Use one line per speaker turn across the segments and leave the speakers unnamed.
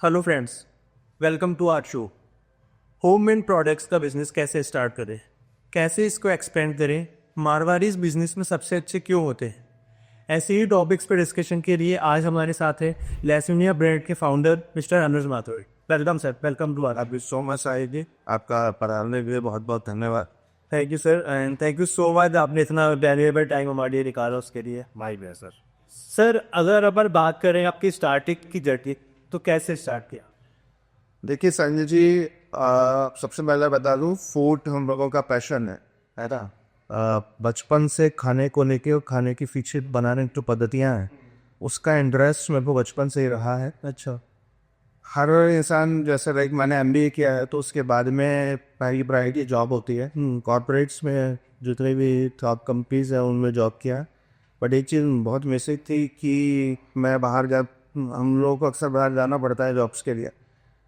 Hello friends, welcome to our show. Homemade products का business कैसे start करें, कैसे इसको एक्सपेंड करें, मारवाड़ी इस बिजनेस में सबसे अच्छे क्यों होते हैं, ऐसे ही टॉपिक्स पर डिस्कशन के लिए आज हमारे साथ है लैसुनिया ब्रांड के founder mister Anuj Mathur. Welcome sir, welcome to our.
आप सो मच साहिब जी, आपका पढ़ाने के लिए बहुत बहुत धन्यवाद।
Thank you sir, and thank you so much, आपने इतना वैल्यूएबल टाइम हमारे लिए निकाला उसके लिए।
माई है सर।
सर, अगर अपन बात करें आपकी स्टार्टिंग की जर्नी, तो कैसे स्टार्ट किया?
देखिए संजय जी, सबसे पहले बता दूं, फूड हम लोगों का पैशन है ना। बचपन से खाने को लेके और खाने की फीचर बनाने की जो पद्धतियाँ हैं, उसका इंटरेस्ट मेरे को बचपन से ही रहा है।
अच्छा।
हर इंसान जैसे लाइक मैंने एमबीए किया है, तो उसके बाद में पहली प्रायोरिटी जॉब होती है। कॉर्पोरेट्स में जितने भी टॉप कंपनीज हैं उनमें जॉब किया। बट एक चीज़ बहुत मिसिंग थी कि मैं बाहर जा हम लोगों को अक्सर बाहर जाना पड़ता है जॉब्स के लिए।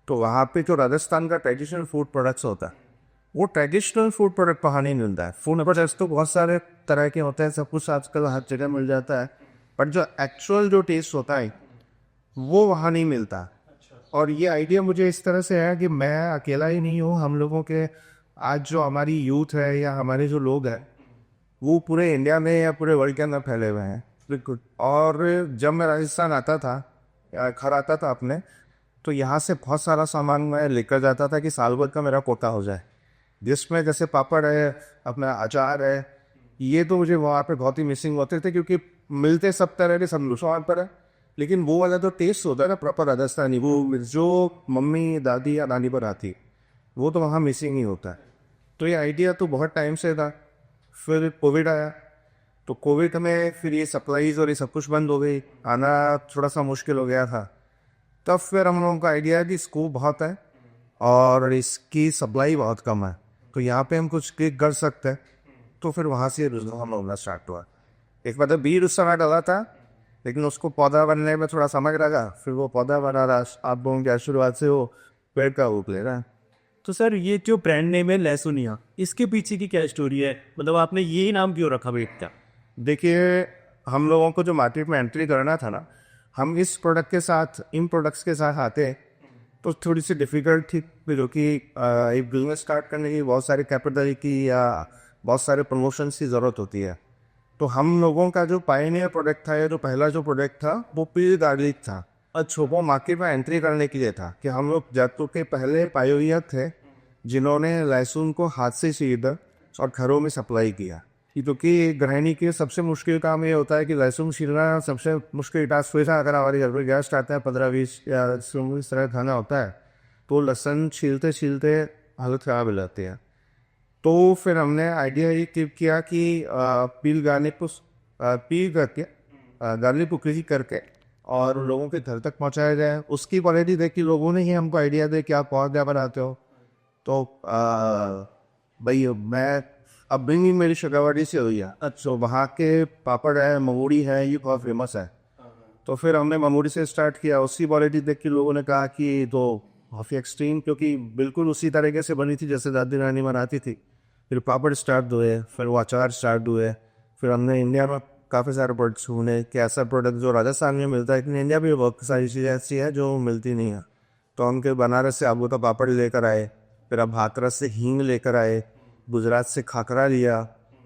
तो वहाँ पे जो राजस्थान का ट्रेडिशनल फूड प्रोडक्ट्स होता है, वो ट्रेडिशनल फूड प्रोडक्ट वहाँ नहीं मिलता है। फूड प्रोडक्ट्स तो बहुत सारे तरह के होते हैं, सब कुछ आजकल हर जगह मिल जाता है, बट जो एक्चुअल जो टेस्ट होता है वो वहाँ नहीं मिलता। और ये आइडिया मुझे इस तरह से है कि मैं अकेला ही नहीं हूँ। हम लोगों के आज जो हमारी यूथ है या हमारे जो लोग हैं, वो पूरे इंडिया में या पूरे वर्ल्ड के अंदर फैले हुए हैं। बिल्कुल। और जब मैं राजस्थान आता था या घर आता था अपने, तो यहाँ से बहुत सारा सामान मैं लेकर जाता था कि साल भर का मेरा कोटा हो जाए, जिसमें जैसे पापड़ है, अपना अचार है। ये तो मुझे वहाँ पे बहुत ही मिसिंग होते थे, क्योंकि मिलते सब तरह के सब वहाँ पर है, लेकिन वो वाला जो टेस्ट होता है ना प्रॉपर राजस्थानी, वो जो मम्मी दादी या नानी पर आती, वो तो वहाँ मिसिंग ही होता है। तो ये आइडिया तो बहुत टाइम से था। फिर कोविड आया, तो कोविड में फिर ये सप्लाईज और ये सब कुछ बंद हो गई, आना थोड़ा सा मुश्किल हो गया था। तब फिर हम लोगों का आइडिया है कि स्कोप बहुत है और इसकी सप्लाई बहुत कम है, तो यहाँ पे हम कुछ क्लिक कर सकते हैं। तो फिर वहाँ से रुझान होना स्टार्ट हुआ। एक मतलब बीज उस समय डाला था, लेकिन उसको पौधा बनने में थोड़ा समय लगा। फिर वो पौधा बना रहा, आप लोगों के आशीर्वाद से वो पेड़ का रूप ले रहा है।
तो सर, ये जो ब्रांड नेम है लहसुनिया, इसके पीछे की क्या स्टोरी है? मतलब आपने यही नाम क्यों रखा भाई क्या?
देखिए, हम लोगों को जो मार्केट में एंट्री करना था ना, हम इस प्रोडक्ट के साथ, इन प्रोडक्ट्स के साथ आते तो थोड़ी सी डिफ़िकल्ट थी, जो कि एक बिजनेस स्टार्ट करने की बहुत सारी कैपिटल की या बहुत सारे प्रमोशंस की ज़रूरत होती है। तो हम लोगों का जो पायनियर प्रोडक्ट था, या जो पहला जो प्रोडक्ट था, वो पील गार्लिक था। अच्छा, वो मार्केट में एंट्री करने के लिए था कि हम लोग जयपुर के पहले पायोनियर थे जिन्होंने लहसुन को हाथ से छीला और घरों में सप्लाई किया। क्योंकि गृहिणी के सबसे मुश्किल काम ये होता है कि लहसुन छीलना सबसे मुश्किल टास्क हुआ था। अगर हमारे घर पर गेस्ट आता है 15-20 या इस तरह खाना होता है, तो लहसुन छीलते छीलते हालत ख़राब हो जाती है। तो फिर हमने आइडिया ये किया कि पील गार्लिक को पील करके गार्लिक को क्लिक करके और लोगों के घर तक पहुंचाया जाए। उसकी क्वालिटी देख के लोगों ने ही हमको आइडिया दे कि आप और क्या बनाते हो। तो भाई मैं अपब्रिंगिंग मेरी शेखावाटी से हुई है। अच्छा, वहाँ के पापड़ है, ममूड़ी है, ये बहुत फेमस है। तो फिर हमने ममूड़ी से स्टार्ट किया। उसकी क्वालिटी देख के लोगों ने कहा कि तो काफ़ी एक्सट्रीम, क्योंकि बिल्कुल उसी तरीके से बनी थी जैसे दादी नानी बनाती थी। फिर पापड़ स्टार्ट हुए, फिर वो अचार स्टार्ट हुए। फिर हमने इंडिया में काफ़ी सारे प्रोडक्ट्स ढूंढे कि ऐसा प्रोडक्ट जो राजस्थान में मिलता है, लेकिन इंडिया में बहुत सारी चीज़ें ऐसी है जो मिलती नहीं है। तो हम के बनारस से आबू का पापड़ लेकर आए, फिर अब हाथरस से हींग लेकर आए, गुजरात से खाकरा लिया,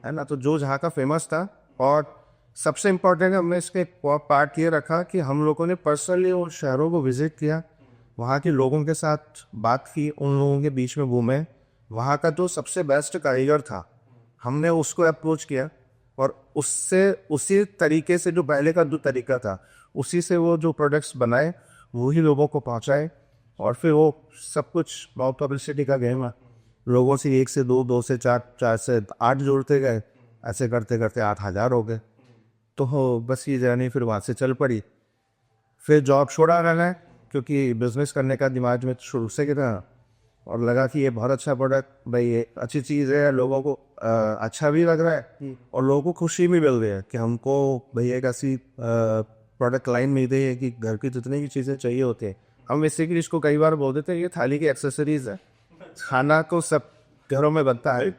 है ना। तो जो जहाँ का फेमस था, और सबसे इम्पोर्टेंट हमने इसके पार्ट ये रखा कि हम लोगों ने पर्सनली उन शहरों को विज़िट किया, वहाँ के लोगों के साथ बात की, उन लोगों के बीच में घूमे। वहाँ का जो सबसे बेस्ट कारीगर था, हमने उसको अप्रोच किया, और उससे उसी तरीके से जो पहले का जो तरीका था, उसी से वो जो प्रोडक्ट्स बनाए वही लोगों को पहुँचाए। और फिर वो सब कुछ बहुत पब्लिसिटी का गेम है। लोगों से 1 से 2, 2 से 4, 4 से 8 जोड़ते गए, ऐसे करते करते 8,000 हो गए। तो हो बस ये जर्नी फिर वहाँ से चल पड़ी। फिर जॉब छोड़ा मैंने, क्योंकि बिजनेस करने का दिमाग में शुरू से था, और लगा कि ये बहुत अच्छा प्रोडक्ट, भाई ये अच्छी चीज़ है, लोगों को अच्छा भी लग रहा है और लोगों को खुशी भी मिल रही है कि हमको भाई एक ऐसी प्रोडक्ट लाइन मिल गई है कि घर की जितनी भी चीज़ें चाहिए होती हैं। हम बेसिकली इसको कई बार बोल देते हैं ये थाली की एक्सेसरीज है। खाना तो सब घरों में बनता है,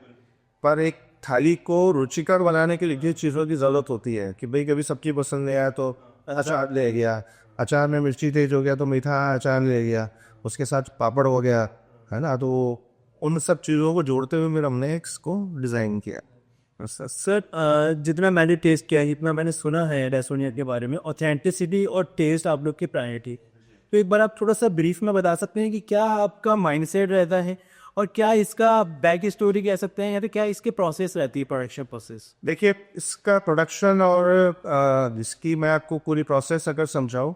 पर एक थाली को रुचिकर बनाने के लिए जिन चीज़ों की ज़रूरत होती है कि भाई कभी सब्जी पसंद नहीं आया तो अचार ले गया, अचार में मिर्ची तेज हो गया तो मीठा अचार ले लिया, उसके साथ पापड़ हो गया, है ना। तो उन सब चीज़ों को जोड़ते हुए फिर हमने इसको डिज़ाइन किया।
सर जितना मैंने टेस्ट किया है, जितना मैंने सुना है रेस्टोरेंट के बारे में, ऑथेंटिसिटी और टेस्ट आप लोग की प्रायोरिटी। तो एक बार आप थोड़ा सा ब्रीफ में बता सकते हैं कि क्या आपका माइंडसेट रहता है और क्या इसका बैक स्टोरी कह सकते हैं, या तो क्या इसकी प्रोसेस रहती है, प्रोडक्शन प्रोसेस?
देखिए, इसका प्रोडक्शन और इसकी मैं आपको पूरी प्रोसेस अगर समझाऊँ,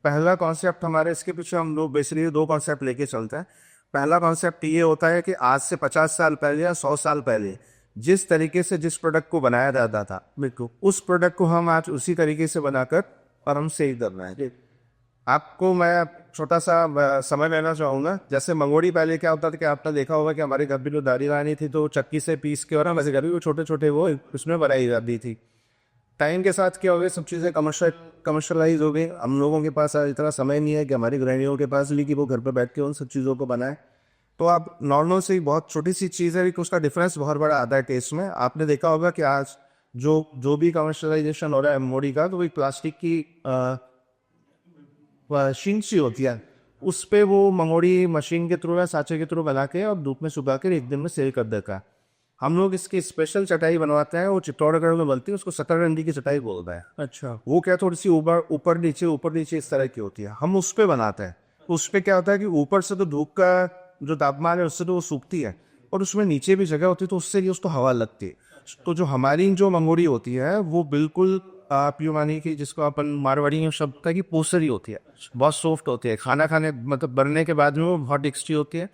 पहला कॉन्सेप्ट हमारे इसके पीछे हम लोग बेसिकली 2 कॉन्सेप्ट लेके चलते हैं। पहला कॉन्सेप्ट ये होता है कि आज से 50 साल पहले या 100 साल पहले जिस तरीके से जिस प्रोडक्ट को बनाया जाता था, बिल्कुल उस प्रोडक्ट को हम आज उसी तरीके से बनाकर और हम सेल कर रहे हैं। आपको मैं छोटा सा समय लेना चाहूँगा। जैसे मंगोड़ी पहले क्या होता था कि आपने देखा होगा कि हमारे घर में जो दादी रानी थी तो चक्की से पीस के, और हम ऐसे घर में छोटे छोटे वो उसमें बनाई जाती थी। टाइम के साथ क्या हो गया, सब चीज़ें कमर्शलाइज हो गई। हम लोगों के पास इतना समय नहीं है कि हमारी गृहिणियों के पास भी कि वो घर पर बैठ के उन सब चीज़ों को बनाए। तो आप नॉर्मल से बहुत छोटी सी चीज़ है कि उसका डिफरेंस बहुत बड़ा आता है टेस्ट में। आपने देखा होगा कि आज जो भी कमर्शलाइजेशन हो रहा है मोड़ी का, तो वही प्लास्टिक की मशीन सी होती है, उस पे वो मंगोड़ी मशीन के थ्रू या सांचे के थ्रू बना के और धूप में सुखा के 1 दिन में सेल कर देता है। हम लोग इसकी स्पेशल चटाई बनवाते हैं, वो चित्तौड़गढ़ में बनती है, उसको सतरंडी की चटाई बोलते हैं।
अच्छा।
वो क्या थोड़ी सी ऊपर नीचे इस तरह की होती है, हम उस पे बनाते हैं। उस पे क्या होता है कि ऊपर से तो धूप का जो तापमान है उससे तो वो सूखती है, और उसमें नीचे भी जगह होती है तो उससे भी उसको हवा लगती है। तो जो हमारी जो मंगोड़ी होती है वो बिल्कुल आप यूँ मानिए कि जिसको अपन मारवाड़ी में शब्द है कि पोसरी होती है, बहुत सॉफ्ट होती है। खाना खाने मतलब बनने के बाद में वो बहुत टेस्टी होती है।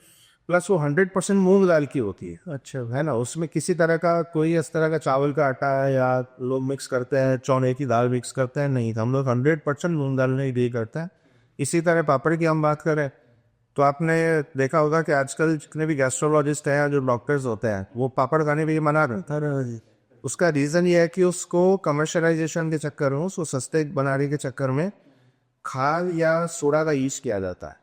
प्लस वो 100% मूंग दाल की होती है।
अच्छा।
है ना, उसमें किसी तरह का कोई इस तरह का चावल का आटा है या लोग मिक्स करते हैं, चौने की दाल मिक्स करते हैं, नहीं, हम लोग 100% मूंग दाल में ही डील करते हैं। इसी तरह पापड़ की हम बात करें तो आपने देखा होगा कि आजकल जितने भी गैस्ट्रोलॉजिस्ट हैं, जो डॉक्टर्स होते हैं, वो पापड़ खाने भी मना करते हैं। उसका रीज़न ये है कि उसको कमर्शलाइजेशन के चक्कर में, उसको सस्ते बनाने के चक्कर में खाद या सोडा का यूज किया जाता है।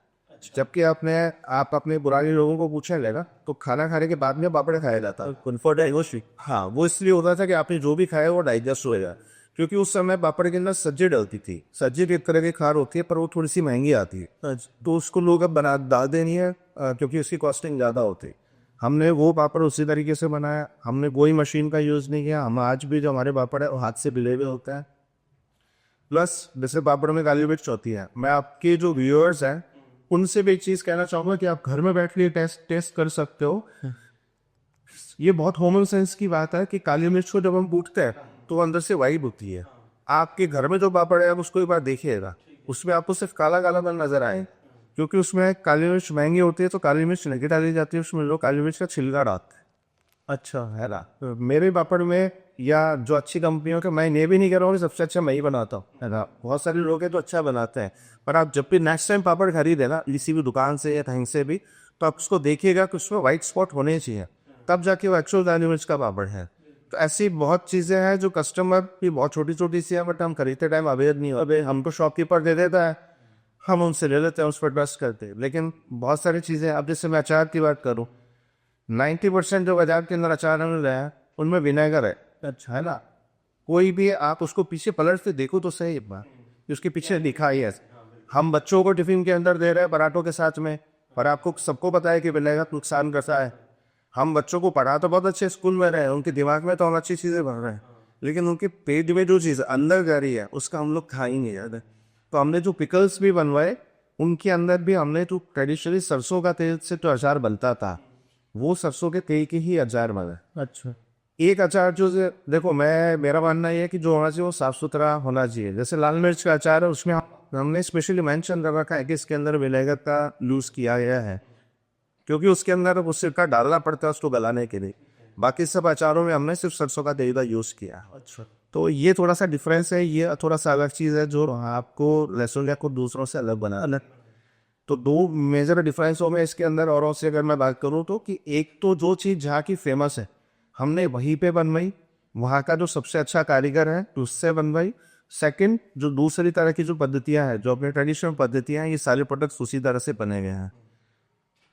जबकि आप अपने पुराने लोगों को पूछेंगे ना, तो खाना खाने के बाद में पापड़ खाया जाता है।
कम्फर्ट है वो सी।
हाँ, वो इसलिए होता था कि आपने जो भी खाया वो डाइजेस्ट होएगा, क्योंकि उस समय पापड़ के अंदर सज्जी डलती थी। सज्जी एक तरह की खार होती है, पर वो थोड़ी सी महंगी आती है, तो उसको लोग अब बना डाल देनी है क्योंकि उसकी कॉस्टिंग ज़्यादा होती है। हमने वो पापड़ उसी तरीके से बनाया, हमने कोई मशीन का यूज़ नहीं किया। हम आज भी जो हमारे पापड़ है वो हाथ से बिले हुए होते हैं। प्लस जैसे पापड़ में काली मिर्च होती है, मैं आपके जो व्यूअर्स हैं उनसे भी एक चीज़ कहना चाहूँगा कि आप घर में बैठ के टेस्ट कर सकते हो। ये बहुत कॉमन सेंस की बात है कि काली मिर्च को जब हम कूटते हैं तो वो अंदर से वाइट होती है। आपके घर में जो पापड़ है आप उसको एक बार देखिएगा, उसमें आपको सिर्फ काला काला बन नजर आए, क्योंकि उसमें काली मिर्च महंगी होती है तो काली मिर्च नहीं डाली जाती है, उसमें लोग काली मिर्च का छिलका डालते हैं।
अच्छा।
है ना, तो मेरे पापड़ में या जो अच्छी कंपनियों के, मैं ये भी नहीं कह रहा हूँ कि सबसे अच्छा मैं ही बनाता हूँ, है ना, बहुत सारे लोग हैं तो अच्छा बनाते हैं। पर आप जब भी नेक्स्ट टाइम पापड़ खरीदे ना किसी भी दुकान से या कहीं से भी, तो आप उसको देखिएगा कि उसमें वाइट स्पॉट होने चाहिए, तब जाके वो एक्चुअल काली मिर्च का पापड़ है। तो ऐसी बहुत चीज़ें हैं जो कस्टमर की बहुत छोटी छोटी सी है, बट हम खरीदते टाइम अवेयर नहीं होते। हमको शॉपकीपर दे देता है, हम उनसे ले लेते हैं, उस पर ट्रस्ट करते हैं। लेकिन बहुत सारी चीज़ें, अब जैसे मैं अचार की बात करूँ, 90% जो बाजार के अंदर अचार मिल रहा है उनमें विनेगर है। अच्छा, है ना, कोई भी आप उसको पीछे पलट से देखो तो सही एक बार, उसके पीछे लिखा ही है। हम बच्चों को टिफिन के अंदर दे रहे हैं पराठों के साथ में, पर आपको सबको पता है कि विनेगर नुकसान करता है। हम बच्चों को पढ़ा तो बहुत अच्छे स्कूल में रहे हैं, उनके दिमाग में तो हम अच्छी चीज़ें भर रहे हैं, लेकिन उनके पेट में जो चीज़ अंदर जा रही है उसका हम लोग खा ही नहीं जाते। तो हमने जो पिकल्स भी बनवाए उनके अंदर भी हमने जो ट्रेडिशनली सरसों का तेल से जो अचार बनता था, वो सरसों के तेल के ही अचार बना।
अच्छा।
एक अचार जो देखो, मेरा मानना ये है कि जो होना चाहिए वो साफ सुथरा होना चाहिए। जैसे लाल मिर्च का अचार है, उसमें हमने स्पेशली मेंशन कर रखा है कि इसके अंदर विनेगर का यूज़ किया गया है, क्योंकि उसके अंदर वो सिरका डालना पड़ता है उसको गलाने के लिए। बाकी सब अचारों में हमने सिर्फ सरसों का तेल का यूज़ किया।
अच्छा।
तो ये थोड़ा सा डिफरेंस है, ये थोड़ा सा अलग चीज़ है जो आपको रेस्टोरेंट को दूसरों से अलग बना अलग। तो 2 मेजर डिफरेंसों में इसके अंदर औरों से अगर मैं बात करूँ तो, कि एक तो जो चीज़ जहाँ की फेमस है हमने वहीं पे बनवाई, वहाँ का जो सबसे अच्छा कारीगर है उससे बनवाई। सेकंड, जो दूसरी तरह की जो पद्धतियाँ हैं, जो अपने ट्रेडिशनल पद्धतियाँ हैं, ये सारे प्रोडक्ट्स उसी तरह से बने गए हैं।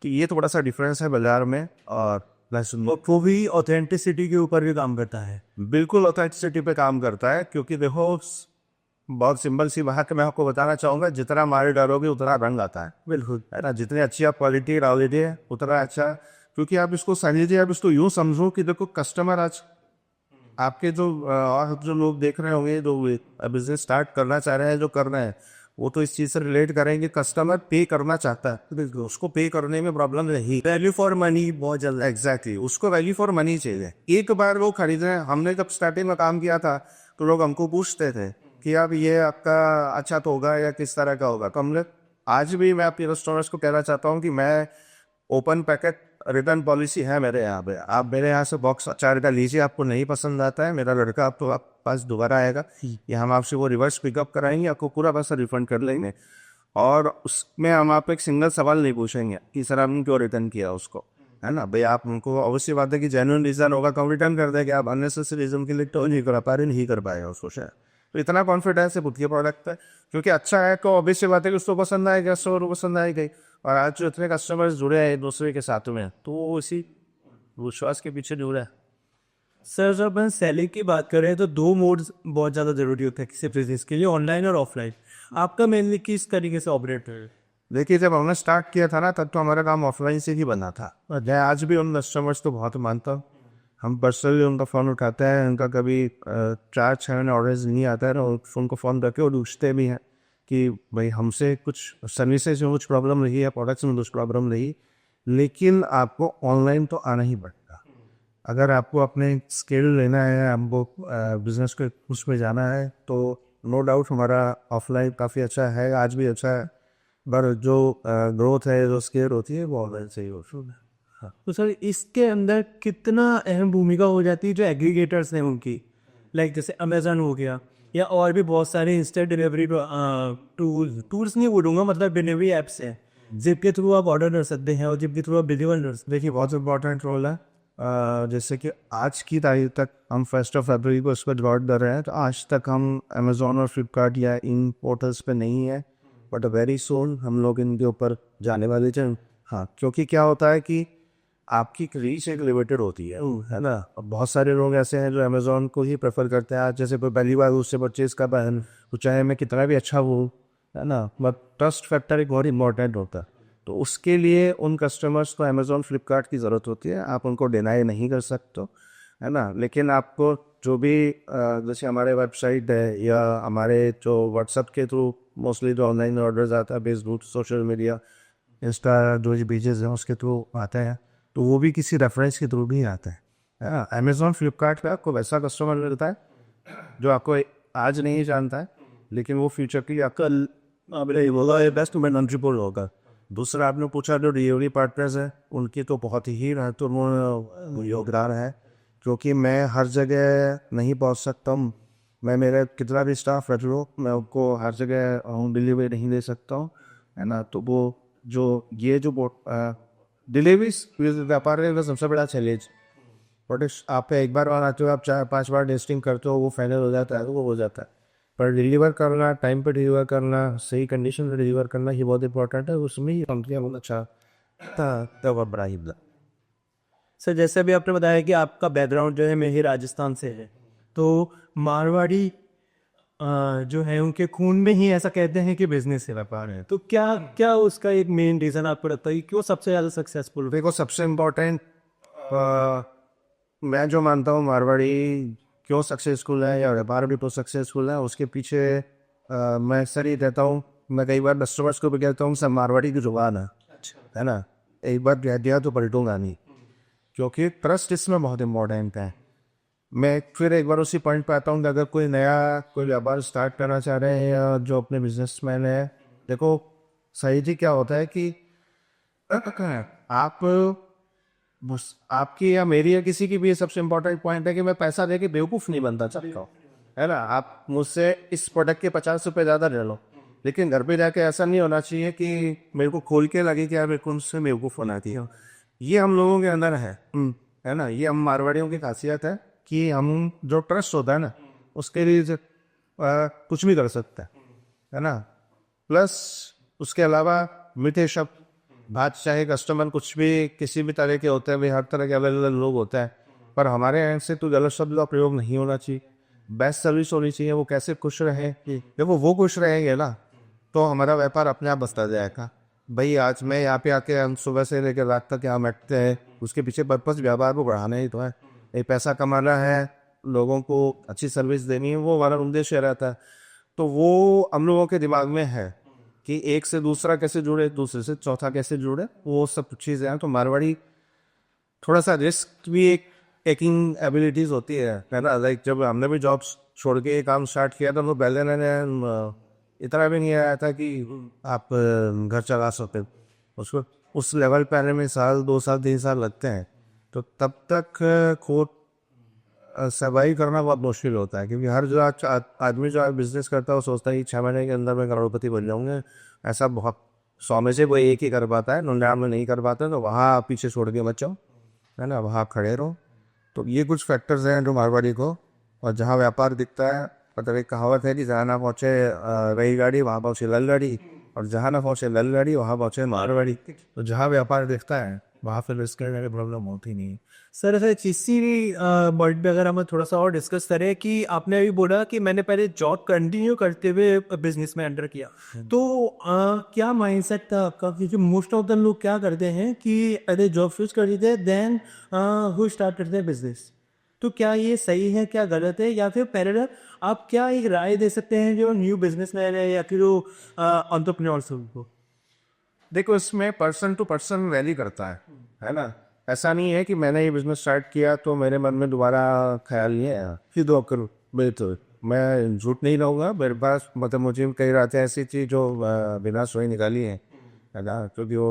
कि ये थोड़ा सा डिफरेंस है बाजार में। और
वो भी ऑथेंटिसिटी के ऊपर भी काम करता है।
बिल्कुल ऑथेंटिसिटी पे काम करता है, क्योंकि देखो बहुत सिंपल सी बात है, मैं आपको बताना चाहूँगा, जितना माल डालोगे उतना रंग आता है।
बिल्कुल।
है ना, जितनी अच्छी आप क्वालिटी डालोगे उतना अच्छा। क्योंकि आप इसको समझिए, आप इसको यूँ समझो कि देखो कस्टमर आज आपके जो और जो लोग देख रहे होंगे, जो बिजनेस स्टार्ट करना चाह रहे हैं, जो कर रहे हैं, वो तो इस चीज़ से रिलेट करेंगे। कस्टमर पे करना चाहता है, तो उसको पे करने में प्रॉब्लम नहीं।
वैल्यू फॉर मनी बहुत जल्द।
एग्जैक्टली, उसको वैल्यू फॉर मनी चाहिए। एक बार वो खरीद रहे हैं। हमने जब स्टार्टिंग में काम किया था तो लोग हमको पूछते थे कि अब ये आपका अच्छा तो होगा या किस तरह का होगा। तो हमने, आज भी मैं अपने रेस्टोरेंट्स को कहना चाहता हूँ कि मैं ओपन पैकेट रिटर्न पॉलिसी है मेरे यहाँ पे। आप मेरे यहाँ से बॉक्स अचार का लीजिए, आपको नहीं पसंद आता है, मेरा लड़का आपको आप पास दोबारा आएगा या हम आपसे वो रिवर्स पिकअप कराएंगे, आपको पूरा पैसा रिफंड कर लेंगे। और उसमें हम आप एक सिंगल सवाल नहीं पूछेंगे कि सर आपने क्यों रिटर्न किया उसको, है ना भाई। आप उनको अवश्य बात है कि जेन्युइन रीज़न होगा तो हम रिटर्न कर देंगे। आप अननेसेसरी रीज़न के लिए तो नहीं कर पा रहे, नहीं कर पाएगा उसको शायद। तो इतना कॉन्फिडेंस है खुद के प्रोडक्ट पे, क्योंकि अच्छा है तो ऑब्वियसली बात है कि उसको पसंद आएगा, स्टोर को पसंद आएगी। और आज जो इतने कस्टमर्स जुड़े हैं एक दूसरे के साथ में, तो वो इसी विश्वास के पीछे जुड़े हैं।
सर जब अपन सेलिंग की बात करें तो दो मोड्स बहुत ज़्यादा ज़रूरी होते हैं किसी बिजनेस के लिए, ऑनलाइन और ऑफलाइन। आपका मेनली किस तरीके से ऑपरेट है?
देखिए, जब हमने स्टार्ट किया था ना, तब तो हमारा काम ऑफलाइन से ही बना था। मैं आज भी उन कस्टमर्स को बहुत मानता हूँ। हम पर्सनली उनका फ़ोन उठाते हैं, उनका कभी 4-6 ऑर्डर्स नहीं आता है ना, उनको फ़ोन करके और पूछते भी हैं कि भाई हमसे कुछ सर्विसेज में कुछ प्रॉब्लम रही है, प्रोडक्ट्स में कुछ प्रॉब्लम रही, लेकिन आपको ऑनलाइन तो आना ही पड़ेगा। अगर आपको अपने स्किल लेना है, हमको बिजनेस के उसमें जाना है, तो नो डाउट हमारा ऑफलाइन काफ़ी अच्छा है, आज भी अच्छा है। पर जो ग्रोथ है, जो स्केल होती है, वो ऑनलाइन से ही होती है।
तो सर इसके अंदर कितना अहम भूमिका हो जाती है जो एग्रीगेटर्स हैं उनकी, लाइक जैसे अमेजन हो गया या और भी बहुत सारे इंस्टेंट डिलीवरी टूल्स नहीं बोलूँगा, मतलब डिलीवरी ऐप्स हैं जिनके थ्रू आप ऑर्डर कर सकते हैं और जिनके थ्रू आप डिलीवर कर सकते
देखिए, बहुत इंपॉर्टेंट रोल है। जैसे कि आज की तारीख तक हम 1 फरवरी को इसको रिकॉर्ड कर रहे हैं, तो आज तक हम अमेजोन और फ्लिपकार्ट या इन पोर्टल्स पे नहीं है। बट वेरी सून हम लोग इनके ऊपर जाने वाले हैं। हाँ, क्योंकि क्या होता है कि आपकी रीच एक लिमिटेड होती है ना। अब बहुत सारे लोग ऐसे हैं जो अमेजोन को ही प्रेफर करते हैं। आज जैसे पहली बार उससे परचेज कर पाए, तो चाहे मैं कितना भी अच्छा हो, है ना, बट ट्रस्ट फैक्टर एक बहुत इंपॉर्टेंट होता है। तो उसके लिए उन कस्टमर्स को अमेजोन फ्लिपकार्ट की ज़रूरत होती है। आप उनको डिनाई नहीं कर सकते, है ना। लेकिन आपको जो भी जैसे हमारे वेबसाइट है या हमारे जो व्हाट्सएप के थ्रू मोस्टली जो ऑनलाइन ऑर्डर्स आता है, फेसबुक, सोशल मीडिया, इंस्टा जो पेजेस हैं उसके थ्रू आते हैं, तो वो भी किसी रेफरेंस के थ्रू भी आता है। अमेजोन फ्लिपकार्ट पे आपको वैसा कस्टमर मिलता है जो आपको आज नहीं जानता है, लेकिन वो फ्यूचर की कल बेस्ट मेंटरशिप होगा। दूसरा, आपने पूछा जो डिलीवरी पार्टनर्स हैं, उनकी तो बहुत ही महत्वपूर्ण योगदान है, क्योंकि मैं हर जगह नहीं पहुंच सकता हूँ। मैं मेरा कितना भी स्टाफ रख लो, मैं उनको हर जगह होम डिलीवरी नहीं दे सकता हूँ, है ना। तो वो जो ये जो डिलीवरी व्यापार है, सबसे बड़ा चैलेंज। बट आप एक बार आते हो, आप 4-5 बार टेस्टिंग करते हो, वो फाइनल हो जाता है, तो वो हो जाता है। पर डिलीवर करना, टाइम पे डिलीवर करना, सही कंडीशन में डिलीवर करना, ये बहुत इंपॉर्टेंट है। उसमें ही कंपनियाँ बहुत अच्छा बहुत बड़ा ही
सर जैसे अभी आपने बताया कि आपका बैकग्राउंड जो है मैं ही राजस्थान से है, तो मारवाड़ी जो है उनके खून में ही ऐसा कहते हैं कि बिजनेस से व्यापार है। तो क्या क्या उसका एक मेन रीज़न आपको लगता है कि क्यों सबसे ज़्यादा सक्सेसफुल?
देखो, सबसे इम्पोर्टेंट मैं जो मानता हूँ मारवाड़ी क्यों सक्सेसफुल है या व्यापार भी तो सक्सेसफुल है, उसके पीछे मैं अक्सर ही रहता हूँ। मैं कई बार कस्टमर्स को भी कहता हूँ सब मारवाड़ी की जुबान है ना। एक बार कह दिया तो पलटूंगा नहीं, क्योंकि ट्रस्ट इसमें बहुत इम्पोर्टेंट है। मैं फिर एक बार उसी पॉइंट पे आता हूँ कि अगर कोई व्यापार स्टार्ट करना चाह रहे हैं या जो अपने बिजनेसमैन है, देखो सही जी क्या होता है कि आप बस आपकी या मेरी या किसी की भी सबसे इम्पोर्टेंट पॉइंट है कि मैं पैसा दे के बेवकूफ़ नहीं बनता चाहता हूँ, है ना। आप मुझसे इस प्रोडक्ट के 50 रुपये ज़्यादा ले लो, लेकिन घर पे जाके ऐसा नहीं होना चाहिए कि मेरे को खोल के लगे कि यार मेरे को उनसे बेवकूफ़ होना चाहिए। ये हम लोगों के अंदर है ना। ये हम मारवाड़ियों की खासियत है कि हम जो ट्रस्ट होता है ना, उसके लिए कुछ भी कर सकते हैं, है ना। प्लस उसके अलावा मीठे शब्द, बात चाहे कस्टमर कुछ भी किसी भी तरह के होते हैं, भाई हर तरह के अलग अलग लोग होते हैं, पर हमारे यहाँ से तो गलत शब्द का प्रयोग नहीं होना चाहिए, बेस्ट सर्विस होनी चाहिए, वो कैसे खुश रहे। देखो वो खुश रहेंगे ना तो हमारा व्यापार अपने आप बचता जाएगा। भाई आज मैं यहाँ पे आके हम सुबह से लेकर रात तक यहाँ बैठते हैं, उसके पीछे पर्पस व्यापार को बढ़ाना ही तो है, ये पैसा कमाना है, लोगों को अच्छी सर्विस देनी है, वो हमारा उद्देश्य रहता है। तो वो हम लोगों के दिमाग में है कि एक से दूसरा कैसे जुड़े, दूसरे से चौथा कैसे जुड़े, वो सब चीज़ें हैं। तो मारवाड़ी थोड़ा सा रिस्क भी एक टेकिंग एबिलिटीज होती है ना। लाइक जब हमने भी जॉब छोड़ के ये काम स्टार्ट किया था तो पहले मैंने इतना भी नहीं आया था कि आप घर चला सकते, उसको उस लेवल पे आने में साल 2 साल 3 साल लगते हैं। तो तब तक खुद सर्वाइव करना बहुत मुश्किल होता है, क्योंकि हर जो आदमी जो बिजनेस करता है वो सोचता है कि 6 महीने के अंदर मैं करोड़पति बन जाऊंगा। ऐसा बहुत 100 में से कोई एक ही कर पाता है, 99 में नहीं कर पाता। तो वहाँ आप पीछे छोड़ के मत जाओ, है ना, वहाँ खड़े रहो। तो ये कुछ फैक्टर्स हैं जो मारवाड़ी को, और जहाँ व्यापार दिखता है, मतलब एक कहावत है कि जहाँ ना पहुँचे रेलगाड़ी वहाँ पहुँचे ललगाड़ी, और जहाँ ना पहुँचे ललगाड़ी वहाँ पहुँचे मारवाड़ी। तो जहाँ व्यापार दिखता है वहाँ फिर रिस्क करने की प्रॉब्लम होती नहीं है।
सर ऐसे इसी वर्ड पे अगर हम थोड़ा सा और डिस्कस करें कि आपने अभी बोला कि मैंने पहले जॉब कंटिन्यू करते हुए बिजनेस में एंटर किया, तो क्या माइंडसेट था आपका? क्योंकि मोस्ट ऑफ द लोग क्या करते हैं कि पहले जॉब स्विच कर देते हैं, देन हु स्टार्ट करते हैं बिजनेस। तो क्या ये सही है, क्या गलत है, या फिर पैरेलल आप क्या एक राय दे सकते हैं जो न्यू बिजनेसमैन है या फिर जो एंटरप्रेन्योर्स को?
देखो इसमें पर्सन टू पर्सन वैरी करता है ना। ऐसा नहीं है कि मैंने ये बिजनेस स्टार्ट किया तो मेरे मन में दोबारा ख्याल नहीं है फिर दो करूँ। बिल्कुल मैं झूठ नहीं रहूँगा, मेरे पास मतलब मुझे कई रातें ऐसी थी जो बिना सोई निकाली है ना, क्योंकि वो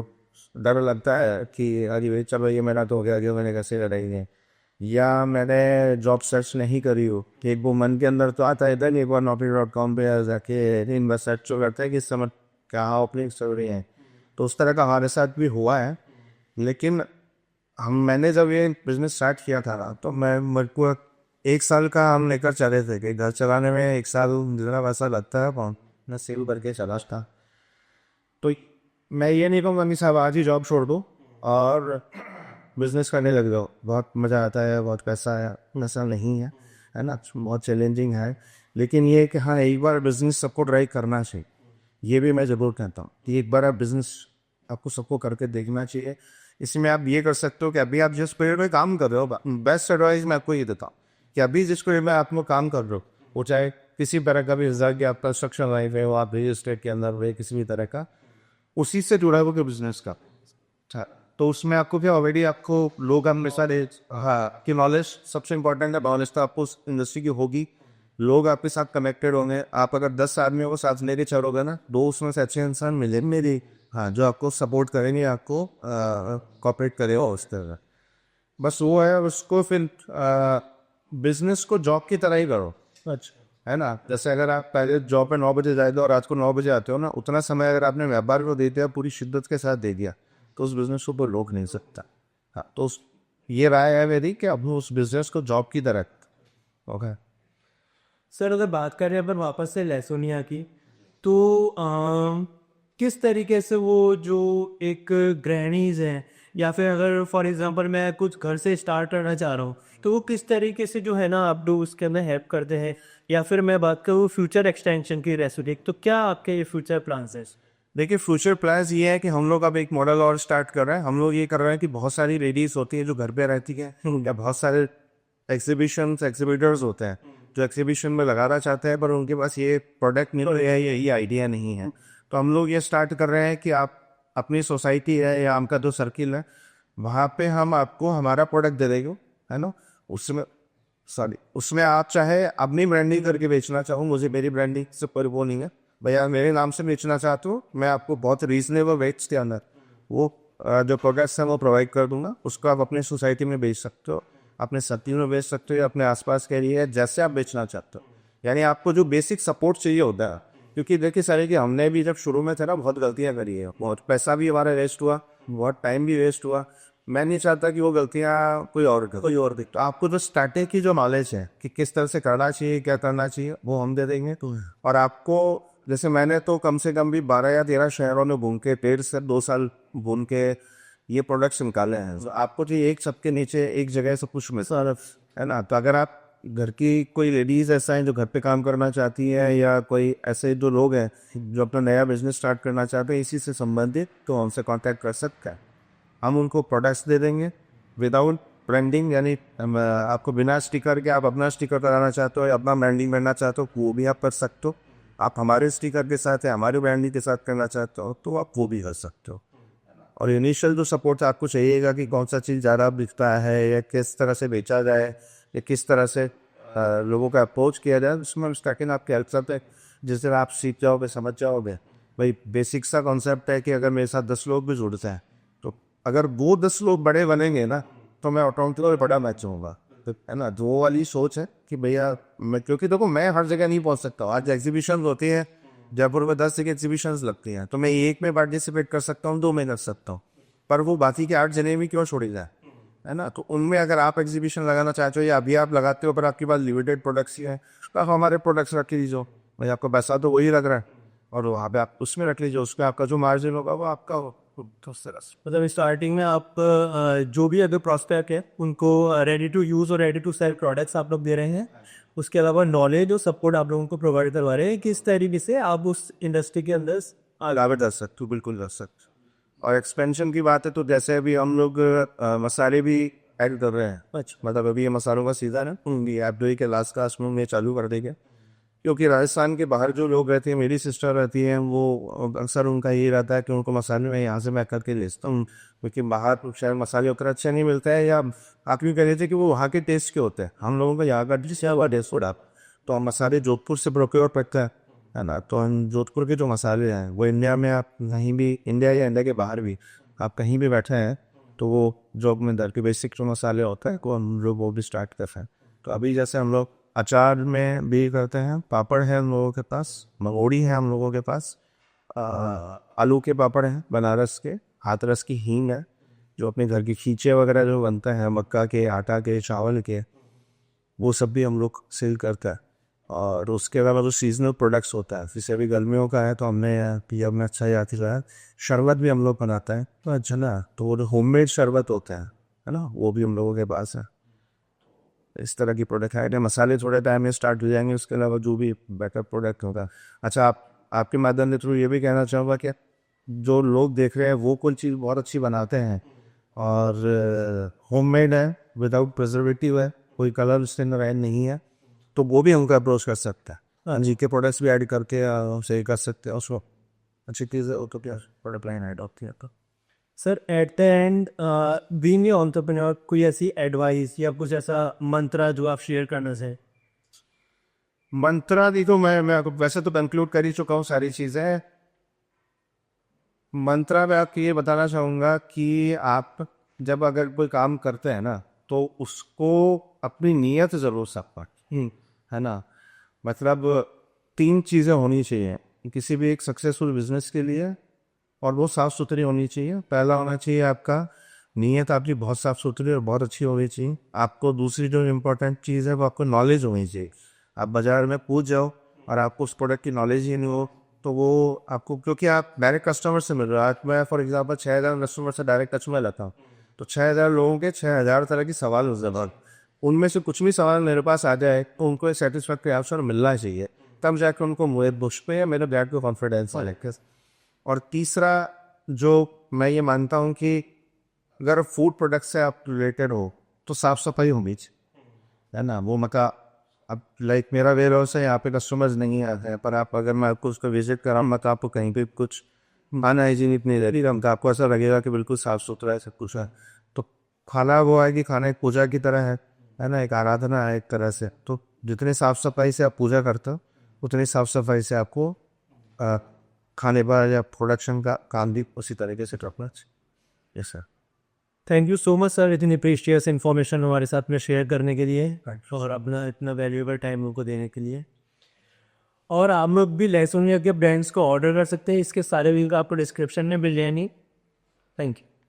डर लगता है कि अरे भाई चलो ये मेरा तो हो गया, मैंने कैसे लड़ाई है, या मैंने जॉब सर्च नहीं करी हो। कि एक वो मन के अंदर तो आता है, इधर एक बार Naukri.com पे जाके इन बस सर्च करते हैं कि समझ क्या ओपनिंग चल रही है। तो उस तरह का हमारे साथ भी हुआ है। लेकिन मैंने जब ये बिजनेस स्टार्ट किया था ना, तो मेरे को 1 साल का हम लेकर चले थे कि घर चलाने में 1 साल जितना पैसा लगता है कौन मैं सेव करके चला था। तो मैं ये नहीं कहूँगा कि साहब आज ही जॉब छोड़ दो और बिजनेस करने लग जाओ, बहुत मज़ा आता है, बहुत पैसा है, ऐसा नहीं है, है ना। बहुत चैलेंजिंग है। लेकिन ये कि हाँ एक बार बिजनेस सबको ट्राई करना चाहिए, ये भी मैं ज़रूर कहता हूँ कि एक बार आप बिजनेस आपको सबको करके देखना चाहिए। इसमें आप ये कर सकते हो कि अभी आप जिस पीरियड में काम कर रहे हो, बेस्ट एडवाइस मैं आपको ये देता हूँ कि अभी जिस पीरियड में आप लोग काम कर रहे हो, वो चाहे किसी तरह का भी रिजल्ट, कि आप कंस्ट्रक्शन लाइफ है, वो आप रियल एस्टेट के अंदर हुए, किसी भी तरह का उसी से जुड़ा हुआ बिजनेस का, अच्छा, तो उसमें आपको क्या ऑलरेडी आपको लोग हमेशा हाँ कि नॉलेज सबसे इंपॉर्टेंट है। नॉलेज तो आपको उस इंडस्ट्री की होगी, लोग आपके साथ कनेक्टेड होंगे। आप अगर 10 आदमियों को साथ लेके चलोगे ना, 2 उसमें से अच्छे इंसान मिलेंगे मेरी, हाँ, जो आपको सपोर्ट करेंगे, आपको कॉपरेट करेगा उस तरह। बस वो है, उसको फिर बिजनेस को जॉब की तरह ही करो,
अच्छा,
है ना। जैसे अगर आप पहले जॉब पे 9 बजे जाते हो और रात को 9 बजे आते हो ना, उतना समय अगर आपने व्यापार को दे दिया, पूरी शिद्दत के साथ दे दिया, तो उस बिजनेस को कोई रोक नहीं सकता। हाँ, तो ये राय है मेरी कि अब उस बिजनेस को जॉब की तरह ओके।
सर अगर बात करें अपन वापस से लेसोनिया की, तो किस तरीके से वो जो एक गृहिणीज हैं, या फिर अगर फॉर एग्जांपल मैं कुछ घर से स्टार्ट करना चाह रहा हूँ, तो वो किस तरीके से जो है ना आप लोग उसके अंदर हेल्प करते हैं? या फिर मैं बात करूँ फ्यूचर एक्सटेंशन की रेसोनिक, तो क्या आपके ये फ्यूचर प्लान्स हैं?
देखिए फ्यूचर प्लान्स ये है कि हम लोग अब एक मॉडल और स्टार्ट कर रहे हैं। हम लोग ये कर रहे हैं कि बहुत सारी लेडीज होती है जो घर पे रहती है, या बहुत सारे एग्जीबिटर्स होते हैं जो एग्जीबिशन में लगाना चाहते हैं, पर उनके पास ये प्रोडक्ट नहीं है, ये आइडिया नहीं है। तो हम लोग ये स्टार्ट कर रहे हैं कि आप अपनी सोसाइटी है या आपका जो सर्किल है, वहाँ पे हम आपको हमारा प्रोडक्ट दे देंगे, है ना। उसमें आप चाहे अपनी ब्रांडिंग करके बेचना चाहो, मुझे मेरी ब्रांडिंग से पर वो नहीं है, भैया मेरे नाम से बेचना चाहते हो, मैं आपको बहुत रीजनेबल रेट्स के अंदर वो जो प्रोडक्ट्स हैं वो प्रोवाइड कर दूंगा। उसको आप अपनी सोसाइटी में बेच सकते हो, अपने सर्किल में बेच सकते हो, अपने आसपास के लिए जैसे आप बेचना चाहते हो। यानी आपको जो बेसिक सपोर्ट चाहिए होता है, क्योंकि देखिए सारे कि हमने भी जब शुरू में थे ना बहुत गलतियां करी है, बहुत पैसा भी हमारा वेस्ट हुआ, बहुत टाइम भी वेस्ट हुआ। मैं नहीं चाहता कि वो गलतियां कोई और दे। तो आपको जो स्टार्टिंग की जो नॉलेज है कि किस तरह से करना चाहिए, क्या करना चाहिए, वो हम दे देंगे। और आपको जैसे मैंने तो कम से कम भी 12 या 13 शहरों में घूम के 1.5 से 2 साल घूम के ये प्रोडक्ट्स निकाले हैं। तो आपको जो एक सबके नीचे एक जगह से कुछ मिल, है ना। तो अगर आप घर की कोई लेडीज़ ऐसा है जो घर पे काम करना चाहती है, या कोई ऐसे जो लोग हैं जो अपना नया बिजनेस स्टार्ट करना चाहते हैं इसी से संबंधित, तो हमसे कांटेक्ट कर सकते हैं। हम उनको प्रोडक्ट्स दे देंगे विदाउट ब्रांडिंग, यानी आपको बिना स्टिकर के आप अपना स्टिकर लगाना चाहते हो या अपना ब्रांडिंग करना चाहते हो वो भी आप कर सकते हो। आप हमारे स्टिकर के साथ या हमारे ब्रांडिंग के साथ करना चाहते हो तो आप वो भी कर सकते हो। और इनिशियल जो सपोर्ट आपको चाहिएगा कि कौन सा चीज़ ज़्यादा बिकता है या किस तरह से बेचा जाए या किस तरह से लोगों का अप्रोच किया जाए, उसमें हम स्टार्टिंग आपके हेल्प करते हैं। जिस तरह आप सीख जाओगे, समझ जाओगे। भाई बेसिक सा कॉन्सेप्ट है कि अगर मेरे साथ 10 लोग भी जुड़ते हैं तो अगर वो 10 लोग बड़े बनेंगे ना तो मैं ऑटोमेटिकली बड़ा मैच होऊंगा, है ना। वो वाली सोच है कि भैया मैं, क्योंकि देखो मैं हर जगह नहीं पहुंच सकता हूँ। आज एग्जीबिशन होती है जयपुर में, 10 जगह एग्जीबिशंस लगती हैं, तो मैं एक में पार्टिसिपेट कर सकता हूँ, 2 में कर सकता हूँ, पर वो बाकी के 8 जने भी क्यों छोड़ी जाए, है ना। तो उनमें अगर आप एग्जीबिशन लगाना चाहते हो या अभी आप लगाते हो पर आपके पास लिमिटेड प्रोडक्ट्स ही हैं तो आप हमारे प्रोडक्ट्स रख लीजिए। भाई आपका पैसा तो वही लग रहा है और वहाँ पे आप उसमें रख लीजिए, उसमें आपका जो मार्जिन होगा वो आपका हो। तो उस तरह से
मतलब स्टार्टिंग में आप जो भी अगर प्रॉस्पेक्ट है उनको रेडी टू यूज़ और रेडी टू सेल प्रोडक्ट्स आप लोग दे रहे हैं। उसके अलावा नॉलेज और सपोर्ट आप लोगों को प्रोवाइड करवा रहे हैं किस तरीके से आप उस इंडस्ट्री के अंदर
आगे कर सकते हो, बिल्कुल कर सकते हो। और एक्सपेंशन की बात है तो जैसे अभी हम लोग मसाले भी ऐड कर रहे हैं।
अच्छा।
मतलब अभी ये मसालों का सीज़न है, भी एफडीओ के लास्ट का हम ये चालू कर देंगे, क्योंकि राजस्थान के बाहर जो लोग रहते हैं, मेरी सिस्टर रहती हैं, वो अक्सर उनका ये रहता है कि उनको मसाले मैं यहाँ से मैं करके लेता हूँ, क्योंकि बाहर शायद मसाले उतना अच्छा नहीं मिलता है, या आप यूँ कह रहे थे कि वो वहाँ के टेस्ट के होते हैं। हम लोगों का यहाँ का डिश या टेस्ट फूड आप, तो हम मसाले जोधपुर से प्रोक्योर करते हैं, है ना। तो हम जोधपुर के जो मसाले हैं वो इंडिया में आप कहीं भी, इंडिया या इंडिया के बाहर भी आप कहीं भी बैठे हैं तो वो जो में दर के बेसिक जो मसाले होते हैं वो हम लोग वो भी स्टार्ट करते हैं। तो अभी जैसे हम लोग अचार में भी करते हैं, पापड़ है हम लोगों के पास, मंगोड़ी है हम लोगों के पास, आलू के पापड़ हैं बनारस के, हाथरस की हींग है, जो अपने घर की खींचे वगैरह जो बनते हैं मक्का के, आटा के, चावल के, वो सब भी हम लोग सेल करते हैं। और उसके अलावा जो सीजनल प्रोडक्ट्स होता है, जैसे अभी गर्मियों का है तो हमने पिया में अच्छा याद दिलाया, शरबत भी हम लोग बनाते हैं तो अच्छा ना, तो वो होममेड शरबत होता है ना, वो भी हम लोगों के पास है। इस तरह की प्रोडक्ट है। मसाले थोड़े टाइम में स्टार्ट हो जाएंगे, उसके अलावा जो भी बेटर प्रोडक्ट होगा। अच्छा, आपके माध्यम के थ्रू ये भी कहना चाहूँगा कि जो लोग देख रहे हैं वो कोई चीज़ बहुत अच्छी बनाते हैं और होममेड है, विदाउट प्रिजर्वेटिव है, कोई कलर उसके अंदर ऐड नहीं है, तो वो भी हमको अप्रोच कर सकता है। हाँ जी, के प्रोडक्ट्स भी ऐड करके हमसे कर सकते हैं, उसको अच्छी चीज़ है, वो तो क्या प्रोडक्ट लाइन ऐड होती है। तो
sir at the end being a entrepreneur कोई ऐसी एडवाइस या कुछ ऐसा मंत्रा जो आप शेयर करना चाहें?
मंत्रा दी तो मैं वैसे तो कंक्लूड कर ही चुका हूँ सारी चीज़ें। मंत्रा में आपको ये बताना चाहूँगा कि आप जब अगर कोई काम करते हैं ना तो उसको अपनी नीयत ज़रूर साफ रखें, है ना। मतलब 3 चीज़ें होनी चाहिए किसी भी एक सक्सेसफुल बिजनेस के लिए, और वो साफ़ सुथरी होनी चाहिए। पहला होना चाहिए आपका नीयत आपकी बहुत साफ़ सुथरी और बहुत अच्छी होनी चाहिए। आपको दूसरी जो इम्पोर्टेंट चीज़ है वो आपको नॉलेज होनी चाहिए। आप बाज़ार में पूछ जाओ और आपको उस प्रोडक्ट की नॉलेज ही नहीं हो तो वो आपको, क्योंकि आप डायरेक्ट कस्टमर से मिल रहे हो। आज मैं फॉर एग्जांपल 6000 कस्टमर से डायरेक्ट टच में रहता हूँ, तो 6000 लोगों के 6000 तरह की सवाल हो जरूर, उनमें से कुछ भी सवाल मेरे पास आ जाए तो उनको एक सेटिस्फैक्ट्री आंसर मिलना चाहिए, तब जाकर उनको मुझे बुश पे या मेरे ब्रांड को कॉन्फिडेंस है। और तीसरा जो मैं ये मानता हूँ कि अगर फूड प्रोडक्ट से आप रिलेटेड हो तो साफ़ सफाई होनी चाहिए, है ना। वो मका अब लाइक मेरा वेयर हाउस है, यहाँ पे कस्टमर्स नहीं आते हैं, पर आप अगर मैं आपको उसको विजिट कराऊँ तो आपको कहीं पे कुछ अनहाइजीनिक नहीं रहती, तो आपको ऐसा लगेगा कि बिल्कुल साफ़ सुथरा है, सब कुछ है। तो खाना वो है कि खाना एक पूजा की तरह है ना, एक आराधना है एक तरह से। तो जितने साफ़ सफाई से आप पूजा करते हो उतनी साफ़ सफाई से आपको खाने पर या प्रोडक्शन का काम भी उसी तरीके से रखना चाहिए। Yes sir.
Thank you so much sir, इतनी प्रीशियस इन्फॉर्मेशन हमारे साथ में शेयर करने के लिए और अपना इतना वैल्यूएबल टाइम उनको देने के लिए। और आप लोग भी लहसुन या के ब्रांड्स को ऑर्डर कर सकते हैं, इसके सारे लिंक आपको डिस्क्रिप्शन में मिल जाएंगी। Thank you.